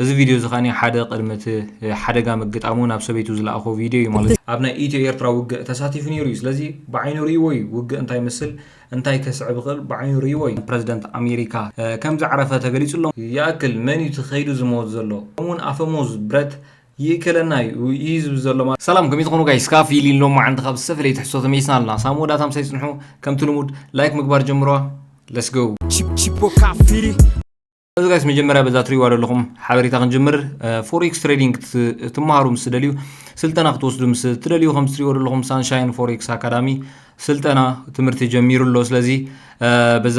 እዚ ቪድዮ እዚ ኸኒ ሓደ ቅድመት ሓደጋ ምግጣሙ ናብ ሰበይቱ ዝለኣኾ ቪድዮ እዩ ማለት እዩ። ኣብ ናይ ኢትዮ ኤርትራ ውግእ ተሳቲፉ ነይሩ እዩ። ስለዚ ብዓይኑ ርእይዎ እዩ ውግእ እንታይ ይመስል እንታይ ከስዕብ ይኽእል ብዓይኑ ርእይዎ እዩ። ፕረዚደንት ኣሜሪካ ከምዚ ዓረፈ ተገሊጹሎም ይኣክል መን እዩ ትኸይዱ ዝሞት ዘሎ እውን ኣፈሙዝ ብረት ይእከለና እዩ ዝብል ዘሎ ማለት ሰላም ከመይ ትኾኑ ጋይስ ካፍ ኢልን ሎም ማዓንቲ ካብ ዝተፈለየ ትሕዝቶ ተመይስና ኣለና ሳሙዳታ ምሳይ ጽንሑ ከምቲ ልሙድ ላይክ ምግባር ጀምሮዋ ሌትስ ጎ እዚ ጋይስ መጀመሪያ በዛ ትሪእዋ ዘለኹም ሓበሬታ ክንጅምር ፎሬክስ ትሬዲንግ ትመሃሩ ምስ ትደልዩ ስልጠና ክትወስዱ ምስ ትደልዩ ከም ትሪእዎ ዘለኹም ሳንሻይን ፎሬክስ አካዳሚ ስልጠና ትምህርቲ ጀሚሩ ኣሎ ስለዚ በዛ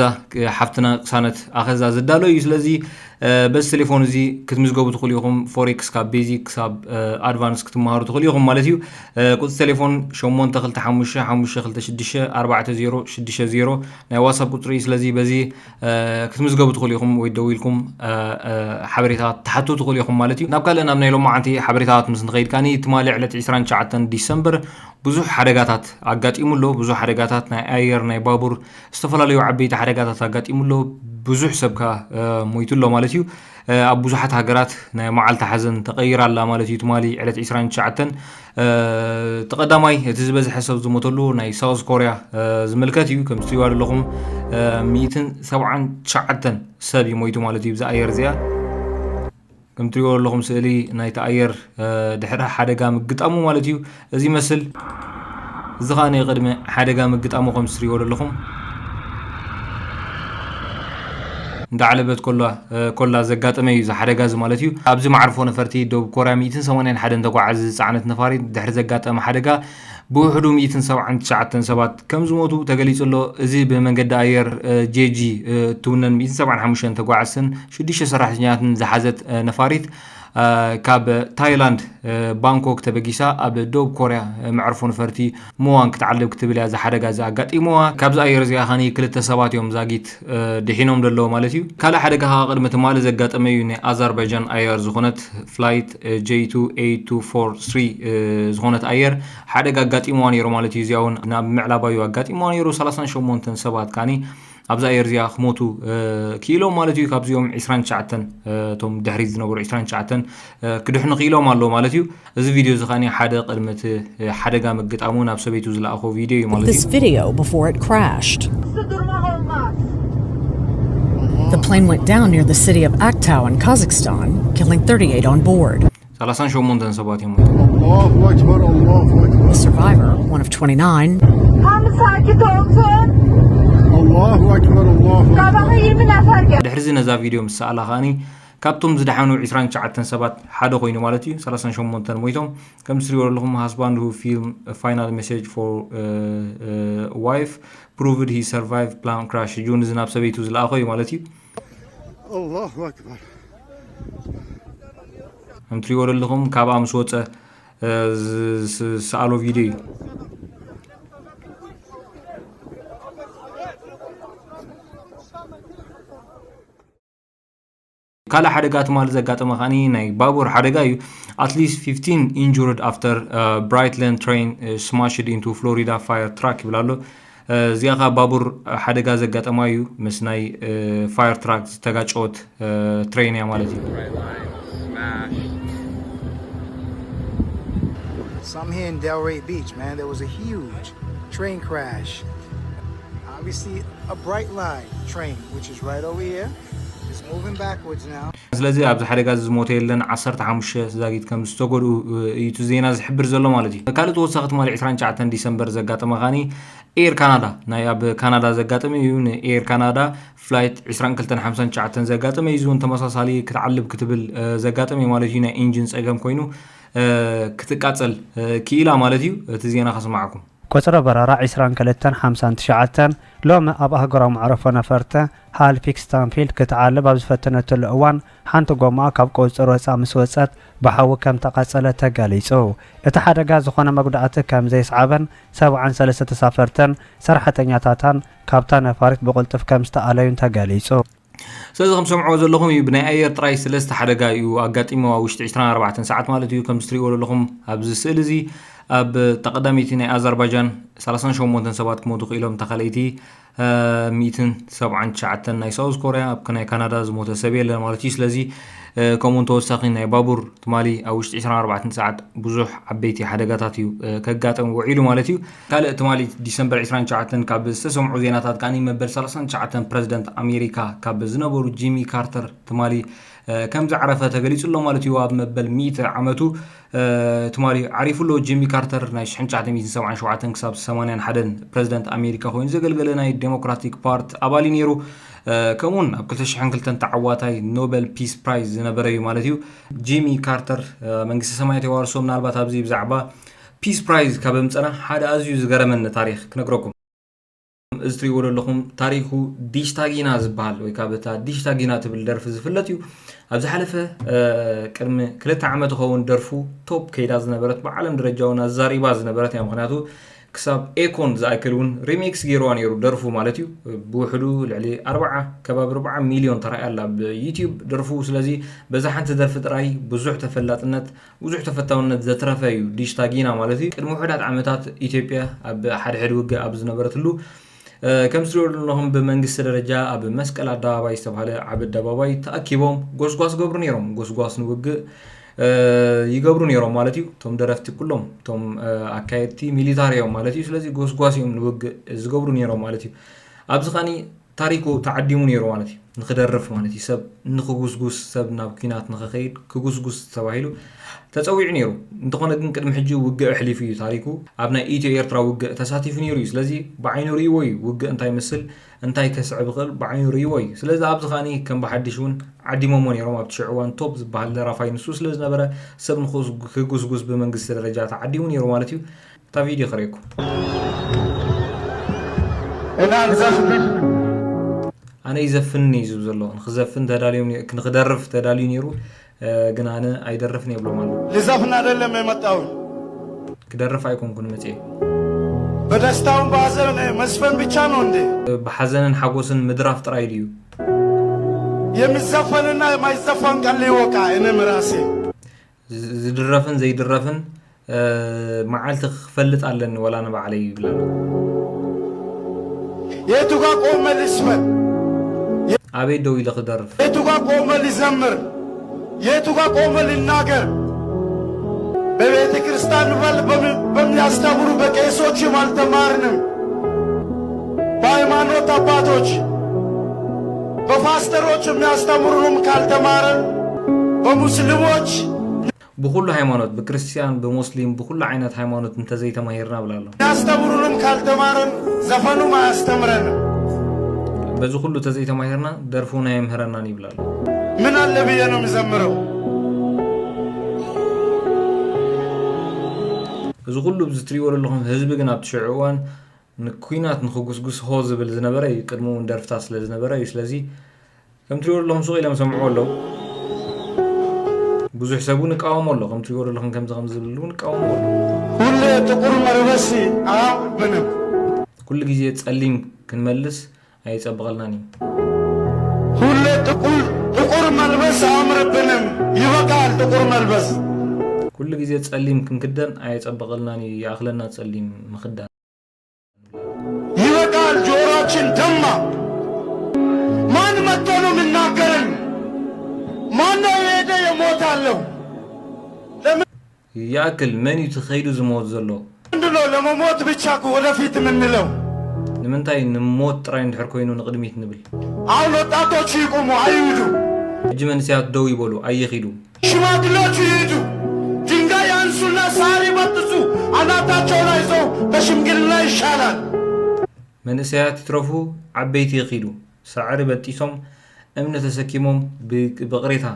ሓፍትና ቅሳነት ኣኸዛ ዝዳሎ እዩ ስለዚ በዚ ቴሌፎን እዚ ክትምዝገቡ ትኽእሉ ኢኹም ፎሬክስ ካብ ቤዚክ ክሳብ ኣድቫንስ ክትመሃሩ ትኽእሉ ኢኹም ማለት እዩ ቁፅሪ ቴሌፎን 825564060 ናይ ዋትስኣፕ ቁፅሪ ስለዚ በዚ ክትምዝገቡ ትኽእሉ ኢኹም ወይ ደው ኢልኩም ሓበሬታት ተሓቱ ትኽእሉ ኢኹም ማለት እዩ ናብ ካልእ ናብ ናይ ሎም መዓልቲ ሓበሬታት ምስ ንኸይድ ካኒ ትማሊ ዕለት 29 ዲሰምበር ብዙሕ ሓደጋታት ኣጋጢሙሎ ብዙሕ ሓደጋታት ናይ ኣየር ናይ ባቡር ዝተፈላለዩ ዓበይቲ ሓደጋታት ኣጋጢሙሎ ብዙሕ ሰብካ ሞይቱሎ ማለት እዩ ኣብ ብዙሓት ሃገራት ናይ መዓልቲ ሓዘን ተቐይራ ኣላ ማለት እዩ ትማሊ ዕለት 29 ተቐዳማይ እቲ ዝበዝሐ ሰብ ዝሞተሉ ናይ ሳውዝ ኮርያ ዝምልከት እዩ ከም ትሪእዋ ዘለኹም 179 ሰብ ይሞይቱ ማለት እዩ ብዛ ኣየር እዚኣ ከም ትሪእዎ ዘለኹም ስእሊ ናይቲ ኣየር ድሕሪ ሓደጋ ምግጣሙ ማለት እዩ እዚ መስል እዚ ኸኣ ናይ ቅድሚ ሓደጋ ምግጣሙ ከም ትሪእዎ ዘለኹም እንዳዓለበት ኮላ ዘጋጠመ እዩ ሓደጋ እዚ ማለት እዩ ኣብዚ ማዕርፎ ነፈርቲ ደቡብ ኮርያ 181 ተጓዓዚ ዝፀዓነት ነፋሪት ድሕሪ ዘጋጠመ ሓደጋ ብውሕዱ 179 ሰባት ከም ዝሞቱ ተገሊጹ ኣሎ እዚ ብመንገዲ ኣየር ጄጂ ትውነን 175 ተጓዓዝትን 6 ሰራሕተኛታትን ዝሓዘት ነፋሪት ካብ ታይላንድ ባንኮክ ተበጊሳ ኣብ ደቡብ ኮርያ መዕርፎ ነፈርቲ ሙዋን ክትዓልብ ክትብል እያ ዝሓደጋ ኣጋጢሞዋ ካብዚ ኣየር እዚኣ ኸኒ ክልተ ሰባት እዮም ዛጊት ድሒኖም ዘለዎ ማለት እዩ ካልእ ሓደጋ ኸ ቅድሚ ትማሊ ዘጋጠመ እዩ ናይ ኣዘርባይጃን ኣየር ዝኾነት ፍላይት J28243 ዝኾነት ኣየር ሓደጋ ኣጋጢሞዋ ነይሩ ማለት እዩ እዚኣ እውን ናብ ምዕላባዊ ኣጋጢሞዋ ነይሩ 38 ሰባት ካኒ ኣብዚ ኣየር እዚኣ ክሞቱ ክኢሎም ማለት እዩ ካብዚኦም 29 እቶም ድሕሪት ዝነበሩ 29 ክድሕኑ ክኢሎም ኣለዎ ማለት እዩ እዚ ቪድዮ እዚ ኸኒ ሓደ ቅድመት ሓደጋ ምግጣሙ ናብ ሰበይቱ ዝለኣኾ ቪድዮ እዩ ማለት እዩ This video before it crashed. The plane went down near the city of Aktau in Kazakhstan, killing 38 on board. 38 ሰባት እዮም The survivor, one of 29, ድሕሪ እዚ ነዛ ቪድዮ ምስ ሰኣላ ኸኣኒ ካብቶም ዝደሓኑ 29 ሰባት ሓደ ኮይኑ ማለት እዩ 38 ሞይቶም ከም ትሪእዎ ዘለኹም husband who filmed a final message for wife proved he survived plane crash ጁን እዚ ናብ ሰበይቱ ዝለኣኾ እዩ ማለት እዩ الله أكبر ከም ትሪእዎ ዘለኹም ካብኣ ምስ ወፀ ዝሰኣሎ ቪድዮ እዩ ካልእ ሓደጋ ትማሊ ዘጋጠመ ኸኒ ናይ ባቡር ሓደጋ እዩ at least 15 injured after Brightland train smashed into Florida fire truck ይብላ ኣሎ እዚኣ ኸ ባቡር ሓደጋ ዘጋጠማ እዩ ምስ ናይ ፋየር ትራክ ዝተጋጨወት ትሬን እያ ማለት እዩ Some here in Delray Beach, man, there was a huge train crash. Obviously, a bright line train, which is right over here. It's moving backwards now. ስለዚ ኣብዚ ሓደጋ ዝሞተ የለን 15 ዛጊት ከም ዝተጎድኡ እዩ ዜና ዝሕብር ዘሎ ማለት እዩ ካልእ ተወሳኺ ትማሊ 29 ዲሰምበር ዘጋጠመ ኸኒ ኤር ካናዳ ናይ ኣብ ካናዳ ዘጋጠመ እዩ ኤር ካናዳ ፍላይት 2259 ዘጋጠመ እዩ እውን ተመሳሳሊ ክትዓልብ ክትብል ዘጋጠመ እዩ ማለት እዩ ናይ ኢንጂን ፀገም ኮይኑ ክትቃፀል ክኢላ ማለት እዩ እቲ ዜና ከስማዓኩም ቁፅሪ በረራ 2259 ሎሚ ኣብ ሃገራዊ መዕረፎ ነፈርቲ ሃሊፋክስ ስታንፊልድ ክትዓልብ ኣብ ዝፈተነትሉ እዋን ሓንቲ ጎማ ካብ ቁፅሪ ወፃ ምስ ወፀት ብሓዊ ከም ተቃፀለ ተገሊጹ እቲ ሓደጋ ዝኾነ መጉዳእቲ ከም ዘይስዓበን 73 ተሳፈርትን ሰራሕተኛታትን ካብታ ነፋሪት ብቁልጥፍ ከም ዝተኣለዩን ተገሊጹ ስለዚ ከም ሰምዕዎ ዘለኹም እዩ ብናይ ኣየር ጥራይ ሰለስተ ሓደጋ እዩ ኣጋጢሞዋ ውሽጢ 24 ሰዓት ማለት እዩ ከም ትሪእዎ ዘለኹም ኣብዚ ስእሊ እዚ ኣብ ተቐዳሚቲ ናይ ኣዘርባይጃን 38 ሰባት ክሞቱ ክኢሎም ተኻለይቲ 179 ናይ ሳውዝ ኮርያ ኣብ ናይ ካናዳ ዝሞተ ሰብ የለን ማለት እዩ ስለዚ كمون توساقين ناي بابور تمالي أوشت 24 ساعة بزوح عبيتي حدقاتاتيو كقاتم وعيلو مالتيو كالق تمالي ديسمبر 29 كاب استسمعوا زيناتات كاني مبل 39 بريزيدنت أمريكا كاب زنبورو جيمي كارتر تمالي كم زعرفه تقليص له مالتي واب مبل 100 عمتو تماري عرفوا له جيمي كارتر نايش حنشات 177 كساب 80 حدن بريزيدنت امريكا خوين زغلغل ناي ديموكراتيك بارت ابالي نيرو كمون اب 2002 تعواتاي نوبل بيس برايز زنبريو مالتيو جيمي كارتر منغس سمايت وارسو منالبات ابزي بزعبا بيس برايز كبمصنا حدا ازيو زغرمن تاريخ كنغركم استري ولا لكم تاريخو ديشتاغينا زبال ወይ ካብታ ዲሽታጊና ትብል ደርፍ ዝፍለጥዩ ኣብዚ ሓለፈ ቅድሚ 2 ዓመት ኸውን ደርፉ ቶፕ ከይዳ ዝነበረት በዓለም ደረጃውን አዛሪባ ዝነበረት ያ ምክንያቱ ክሳብ ኤኮን ዝኣክልውን ሪሚክስ ገይርዋ ነይሩ ደርፉ ማለት እዩ ብውሕዱ ልዕሊ 40 ከባቢ 4 ሚሊዮን ተራእያ ኣላ ብዩቲዩብ ደርፉ ስለዚ በዛ ሓንቲ ደርፍ ጥራይ ብዙሕ ተፈላጥነት ብዙሕ ተፈታውነት ዘትረፈ እዩ ዲሽታጊና ማለት እዩ ቅድሚ ውሕዳት ዓመታት ኢትዮጵያ ኣብ ሓደ ውግእ ኣብ ዝነበረትሉ كم سرور لهم بمنجس درجة أب مسكال الداباي استبحال عبد الداباي تأكيبهم غوس قبرنيرهم غوس نوج يقبرنيرهم مالتيو توم درفتي كلهم توم أكايتي ميليتاريهم مالتيو سلازي غوس يوم نوج زقبرنيرهم مالتيو أبزخاني تاريخو تعديمون يرو مالتيو نخدرف مالتي سب نخغوس سب نابكينات نخخيد كغوس سواهيلو تتصويع نيرو انتقنا كن قدم حجي وقع حليفي تاريخو ابنا ايتيو ايرترا وقع تساتيف نيرو سلازي بعينو ريوي وقع انتاي مسل انتاي كسع بخل بعينو ريوي سلازي ابزخاني كم بحدشون عدي مومون يرو ما بتشعوان توب زبال رافاي نسو سلاز نبره سب نخوز كغوس بمنقص درجات عديون يرو مالتيو تا فيديو خريكو انا يزفنني زبزلو نخزفن تداليون كنخدرف تداليون يرو ግን አነ አይደረፍኝ ብሎ ማለት لزفنا አይደለም የመጣው ከደረፍ አይኮን ኩን መጪ በደስታው ባዘን መስፈን ብቻ ነው እንዴ በሐዘንን ሐጎስን ምድራፍ ጥራይ ልዩ የሚዘፈንና የማይዘፈን ቃል ይወቃ እኔ ምራሴ ዝድረፍን ዘይድረፍን መዓልት ክፈልጥ አለን ወላ ነው ባዓለይ ይብላል የቱ ጋር ቆመ ልስፈን አቤት ደው ይለክደርፍ የቱ ጋር ቆመ ልዘምር የቱ ጋር ቆመ ልናገር በቤተ ክርስቲያን በሚያስተምሩ በቄሶችም አልተማርንም በሃይማኖት አባቶች በፓስተሮች የሚያስተምሩንም ካልተማረን በሙስሊሞች بكل ሃይማኖት በክርስቲያን በሙስሊም በكل አይነት ሃይማኖት እንተዘይ ተማሂርና ብላለሁ ያስተምሩንም ካልተማረን ዘፈኑም አያስተምረንም በዙ ሁሉ ተዘይ ተማሂርና ደርፉና ይምህረናን ይብላል ምን አለ ብዬ ነው የምዘምረው እዚ ሁሉ ብዝትሪው ለለኹም ህዝብ ግን ኣብ ትሽዕዋን ንኩይናት ንኽጉስጉስ ሆ ዝብል ዝነበረ ቅድሞ እንደርፍታ ስለ ዝነበረ ስለዚ ከም ትሪው ለለኹም ሱቕ ኢሎም ሰምዑ ኣለዉ ብዙሕ ሰቡ ንቃወሞ ኣሎ ከም ትሪው ለለኹም ከም ዝብሉ ንቃወሞ ኣሎ ሁሌ ጥቁር መልበስ ምንም ኩሉ ግዜ ጸሊም ክንመልስ ኣይጸብቐልናኒ ሁሌ ጥቁር መልበስ አምርብንም ይበቃል ጥቁር መልበስ ኩሉ ግዜ ጸሊም ክንክደን ኣይጸብቐልናኒ ያኽለና ጸሊም ምኽዳን ይበቃል ጆሮአችን ደማ ማን መጥቶ ነው የሚናገረን ማን ነው የሄደ የሞታለሁ ያክል መን ይትኸይዱ ዝሞት ዘሎ ምንድነው ለመሞት ብቻ ወደፊት የምንለው ንምንታይ ንሞት ጥራይ እንድሕር ኮይኑ ንቅድሚት ንብል አሁን ወጣቶች ይቆሙ አይሂዱ እጅ መንስያት ደው ይበሉ አይኺዱ ሽማግሌዎች ይሂዱ ድንጋይ ያንሱና ሳር ይበጥሱ አናታቸው ላይ ይዘው በሽምግልና ይሻላል መንስያት ይትረፉ ዓበይቲ ይኺዱ ሳዕሪ በጢሶም እምነት ተሰኪሞም ብቅሬታ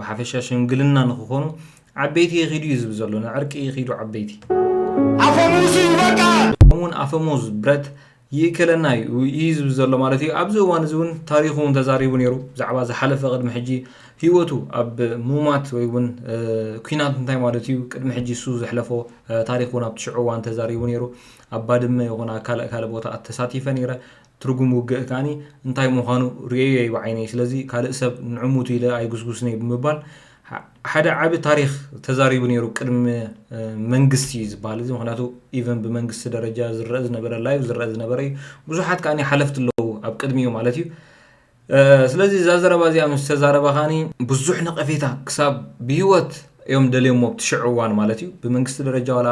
በሓፈሻ ሽምግልና ንክኾኑ ዓበይቲ ይኺዱ ይዝብ ዘሎ ንዕርቂ ይኺዱ ዓበይቲ አፈሙዝ ይበቃል እውን አፈሙዝ ብረት ይከለና ይዝብ ዘሎ ማለት እዩ ኣብዚ እዋን እዚ እውን ታሪኹን ተዛሪቡ ነይሩ ብዛዕባ ዝሓለፈ ቅድሚ ሕጂ ህይወቱ ኣብ ሙማት ወይ እውን ኩናት እንታይ ማለት እዩ ቅድሚ ሕጂ እሱ ዝሕለፎ ታሪክ እውን ኣብ ትሽዑ እዋን ተዛሪቡ ነይሩ ኣብ ባድመ ይኹን ካልእ ቦታ ተሳቲፈ ነይረ ትርጉም ውግእ ከዓኒ እንታይ ምዃኑ ርእየ ብዓይነይ ስለዚ ካልእ ሰብ ንዕሙቱ ኢለ ኣይጉስጉስነይ ብምባል ሓደ ዓቢ ታሪክ ተዛሪቡ ነይሩ ቅድሚ መንግስቲ ዝበሃል እዚ ምክንያቱ ኢቨን ብመንግስቲ ደረጃ ዝረአ ዝነበረ ላይቭ ዝረአ ዝነበረ ብዙሓት ከዓኒ ሓለፍቲ ኣለዉ ኣብ ቅድሚኡ ማለት እዩ ስለዚ ዛዘረባ እዚኣ ምስ ተዛረባ ኻኒ ብዙሕ ነቐፌታ ክሳብ ብህይወት እዮም ደልዮሞ ብትሽዕዋን ማለት እዩ ብመንግስቲ ደረጃ ዋላ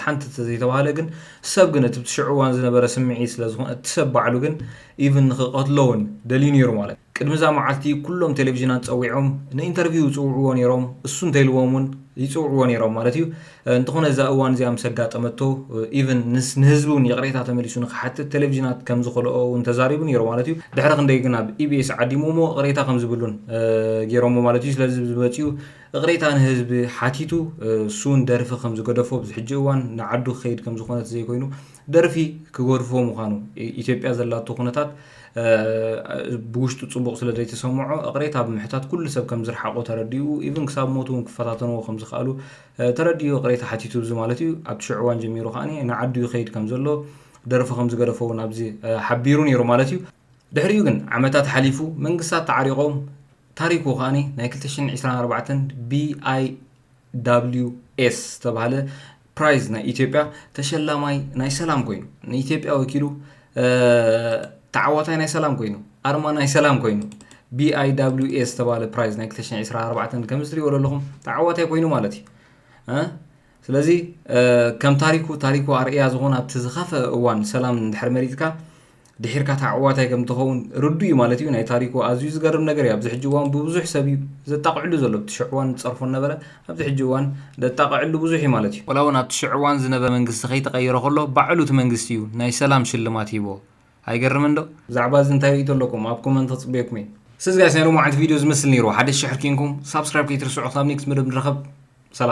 ሓንቲ ዘይተባሃለ ግን ሰብ ግን እቲ ብትሽዕዋን ዝነበረ ስምዒት ስለዝኾነ እቲ ሰብ ባዕሉ ግን ኢቭን ንኽቐትሎውን ደልዩ ነይሩ ማለት ቅድሚዛ መዓልቲ ኩሎም ቴሌቪዥናት ፀዊዖም ንኢንተርቪው ይፅውዕዎ ነይሮም እሱ እንተይልዎም እውን ይፅውዕዎ ነይሮም ማለት እዩ እንተኾነ እዛ እዋን እዚኣ ምስ ኣጋጠመቶ ኢቭን ንህዝቢ እውን የቕሬታ ተመሊሱ ንኽሓትት ቴሌቪዥናት ከም ዝኸልኦ እውን ተዛሪቡ ነይሩ ማለት እዩ ድሕሪ ክንደይ ግን ኣብ ኢቢኤስ ዓዲሞሞ ቅሬታ ከም ዝብሉን ገይሮሞ ማለት እዩ ስለዚ ዝመፅኡ ቅሬታ ንህዝቢ ሓቲቱ እሱን ደርፊ ከም ዝገደፎ ብዚ ሕጂ እዋን ንዓዱ ክኸይድ ከም ዝኾነት ዘይኮይኑ ደርፊ ክገድፎ ምዃኑ ኢትዮጵያ ዘላቶ ኩነታት ብውሽጡ ፅቡቕ ስለ ዘይተሰምዖ ቅሬታ ብምሕታት ኩሉ ሰብ ከም ዝረሓቆ ተረዲኡ ኢቭን ክሳብ ሞቱ ክፈታተንዎ ከም ዝኽኣሉ ተረዲኡ ቅሬታ ሓቲቱ እዚ ማለት እዩ ኣብ ትሽዕዋን ጀሚሩ ኸዓኒ ንዓዱ ይኸይድ ከም ዘሎ ደርፊ ከም ዝገደፎ እውን ኣብዚ ሓቢሩ ነይሩ ማለት እዩ ድሕሪኡ ግን ዓመታት ሓሊፉ መንግስታት ተዓሪቆም ታሪኩ ኸዓኒ ናይ 2024 BIWS ተባሃለ ፕራይዝ ናይ ኢትዮጵያ ተሸላማይ ናይ ሰላም ኮይኑ ንኢትዮጵያ ወኪሉ تعواتي ناي سلام كوينو أرما ناي سلام كوينو BIWS تبع البرايز ناي 2024 كمستري ولا لهم تعواتي كوينو مالتي سلازي كم تاريخو أرئي زغون بتزخف وان سلام دحر مريتكا دحيركا تعواتي كم تخون ردو مالتي ناي تاريخو أزيز قرب نقري أبزح جوان بوزح سبيب زي تقعلو زلو بتشعوان تصرفون نبرا أبزح جوان ده تقعلو بوزحي مالتي ولو أنا بتشعوان زنبا منقص خي تغير خلو بعلو تمنقصيو ناي سلام شلماتي بو هايقرمن دو زعباز انتهي لكم اب كومنت تصبيكم سيز جايس نيرو مع فيديوز مثل نيرو حد الشحر كينكم سبسكرايب كي ترسعوا ثامنيكس مدب نرخب سلام